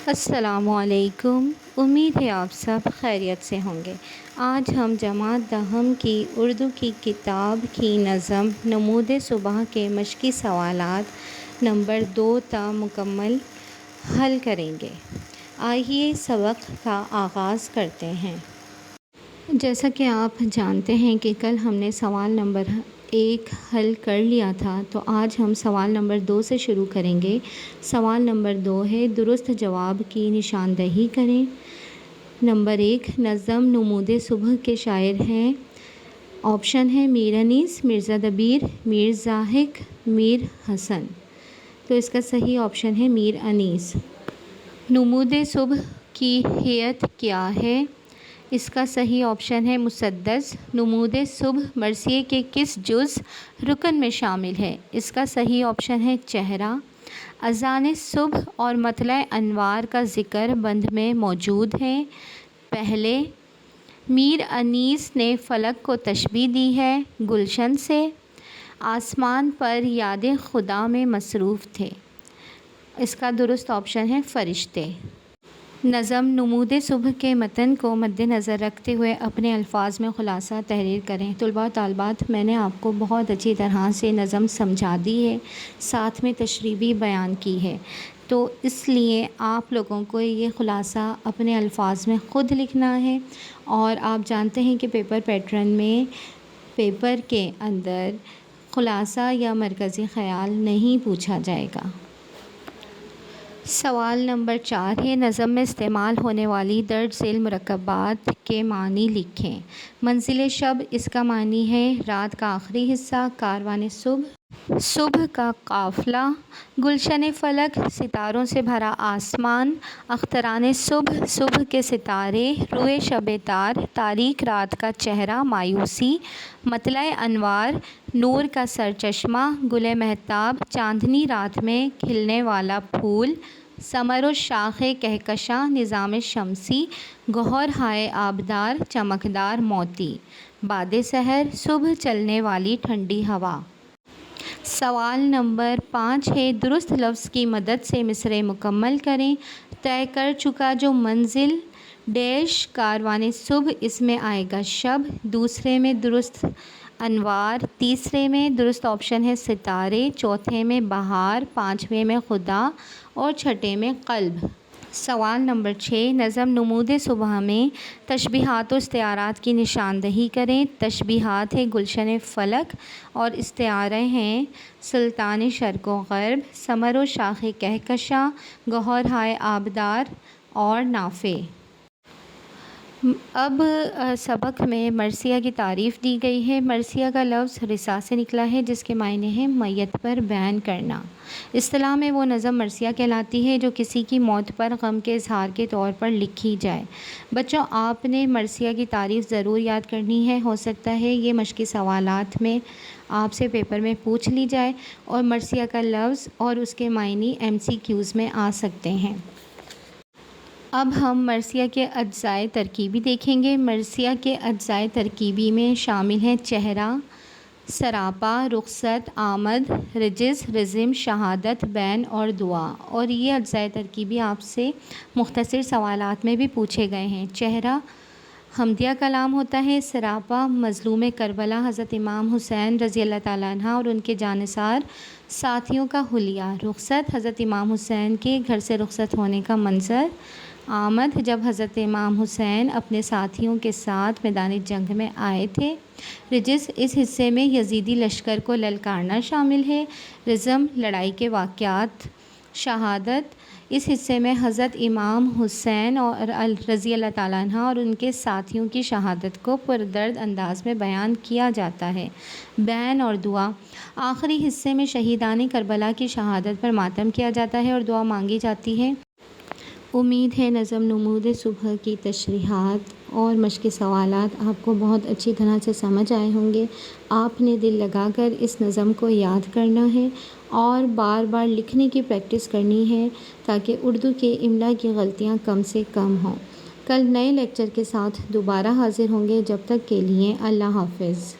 السلام علیکم۔ امید ہے آپ سب خیریت سے ہوں گے۔ آج ہم جماعت دہم کی اردو کی کتاب کی نظم نمود صبح کے مشقی سوالات نمبر 2 تا مکمل حل کریں گے۔ آئیے سبق کا آغاز کرتے ہیں۔ جیسا کہ آپ جانتے ہیں کہ کل ہم نے سوال نمبر 1 حل کر لیا تھا، تو آج ہم سوال نمبر 2 سے شروع کریں گے۔ سوال نمبر 2 ہے، درست جواب کی نشاندہی کریں۔ نمبر 1، نظم نمود صبح کے شاعر ہیں۔ آپشن ہے میر انیس، مرزا دبیر، میر ضاحک، میر حسن۔ تو اس کا صحیح آپشن ہے میر انیس۔ نمود صبح کی ہیئت کیا ہے؟ اس کا صحیح آپشن ہے مسدس۔ نمود صبح مرثیے کے کس جز رکن میں شامل ہے؟ اس کا صحیح آپشن ہے چہرہ۔ اذان صبح اور مطلع انوار کا ذکر بند میں موجود ہے۔ پہلے، میر انیس نے فلک کو تشبیہ دی ہے گلشن سے۔ آسمان پر یاد خدا میں مصروف تھے۔ اس کا درست آپشن ہے فرشتے۔ نظم نمود صبح کے متن کو مد نظر رکھتے ہوئے اپنے الفاظ میں خلاصہ تحریر کریں۔ طلباء و طالبات، میں نے آپ کو بہت اچھی طرح سے نظم سمجھا دی ہے، ساتھ میں تشریح بھی بیان کی ہے، تو اس لیے آپ لوگوں کو یہ خلاصہ اپنے الفاظ میں خود لکھنا ہے۔ اور آپ جانتے ہیں کہ پیپر پیٹرن میں پیپر کے اندر خلاصہ یا مرکزی خیال نہیں پوچھا جائے گا۔ سوال نمبر 4 ہے، نظم میں استعمال ہونے والی درج ذیل مرکبات کے معنی لکھیں۔ منزل شب، اس کا معنی ہے رات کا آخری حصہ۔ کاروان صبح، صبح کا قافلہ۔ گلشن فلک، ستاروں سے بھرا آسمان۔ اختران صبح، صبح کے ستارے۔ روئے شب تار، تاریک رات کا چہرہ، مایوسی۔ مطلع انوار، نور کا سرچشمہ۔ گل مہتاب، چاندنی رات میں کھلنے والا پھول۔ ثمر و شاخ کہکشاں، نظام شمسی۔ گوہر ہائے آبدار، چمکدار موتی۔ باد سحر، صبح چلنے والی ٹھنڈی ہوا۔ سوال نمبر 5 ہے، درست لفظ کی مدد سے مصرعے مکمل کریں۔ طے کر چکا جو منزل ڈیش کاروان صبح، اس میں آئے گا شب۔ دوسرے میں درست انوار۔ تیسرے میں درست آپشن ہے ستارے۔ چوتھے میں بہار۔ پانچویں میں خدا اور چھٹے میں قلب۔ سوال نمبر 6، نظم نمود صبح میں تشبیہات و استعارات کی نشاندہی کریں۔ تشبیہات ہے گلشن فلک اور استعارے ہیں سلطان شرق و غرب، ثمر و شاخ کہکشاں، گوہر ہائے آبدار اور نافع۔ اب سبق میں مرثیہ کی تعریف دی گئی ہے۔ مرثیہ کا لفظ رثا سے نکلا ہے، جس کے معنی ہیں میت پر بیان کرنا۔ اصطلاح میں وہ نظم مرثیہ کہلاتی ہے جو کسی کی موت پر غم کے اظہار کے طور پر لکھی جائے۔ بچوں، آپ نے مرثیہ کی تعریف ضرور یاد کرنی ہے۔ ہو سکتا ہے یہ مشقی سوالات میں آپ سے پیپر میں پوچھ لی جائے، اور مرثیہ کا لفظ اور اس کے معنی MCQs میں آ سکتے ہیں۔ اب ہم مرثیہ کے اجزائے ترکیبی دیکھیں گے۔ مرثیہ کے اجزائے ترکیبی میں شامل ہیں چہرہ، سراپا، رخصت، آمد، رجز، رزم، شہادت، بین اور دعا۔ اور یہ اجزائے ترکیبی آپ سے مختصر سوالات میں بھی پوچھے گئے ہیں۔ چہرہ حمدیہ کلام ہوتا ہے۔ سراپا مظلوم کربلا حضرت امام حسین رضی اللہ تعالیٰ عنہ اور ان کے جانثار ساتھیوں کا حلیہ۔ رخصت حضرت امام حسین کے گھر سے رخصت ہونے کا منظر۔ آمد جب حضرت امام حسین اپنے ساتھیوں کے ساتھ میدان جنگ میں آئے تھے۔ رجز اس حصے میں یزیدی لشکر کو للکارنا شامل ہے۔ رزم لڑائی کے واقعات۔ شہادت اس حصے میں حضرت امام حسین اور رضی اللہ تعالیٰ عنہ اور ان کے ساتھیوں کی شہادت کو پردرد انداز میں بیان کیا جاتا ہے۔ بین اور دعا آخری حصے میں شہیدان کربلا کی شہادت پر ماتم کیا جاتا ہے اور دعا مانگی جاتی ہے۔ امید ہے نظم نمود صبح کی تشریحات اور مشقی سوالات آپ کو بہت اچھی طرح سے سمجھ آئے ہوں گے۔ آپ نے دل لگا کر اس نظم کو یاد کرنا ہے اور بار بار لکھنے کی پریکٹس کرنی ہے، تاکہ اردو کے املا کی غلطیاں کم سے کم ہوں۔ کل نئے لیکچر کے ساتھ دوبارہ حاضر ہوں گے۔ جب تک کے لیے اللہ حافظ۔